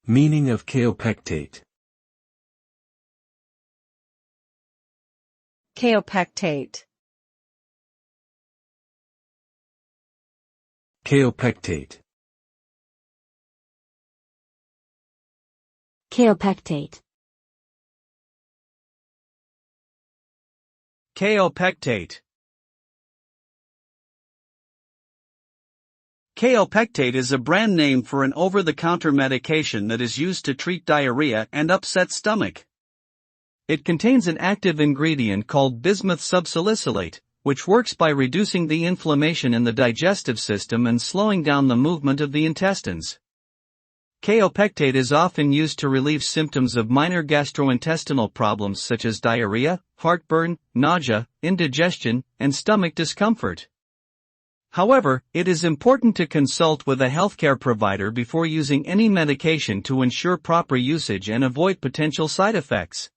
Meaning of Kaopectate. Kaopectate. Kaopectate. Kaopectate. Kaopectate. Kaopectate is a brand name for an over-the-counter medication that is used to treat diarrhea and upset stomach. It contains an active ingredient called bismuth subsalicylate, which works by reducing the inflammation in the digestive system and slowing down the movement of the intestines. Kaopectate is often used to relieve symptoms of minor gastrointestinal problems such as diarrhea, heartburn, nausea, indigestion, and stomach discomfort. However, it is important to consult with a healthcare provider before using any medication to ensure proper usage and avoid potential side effects.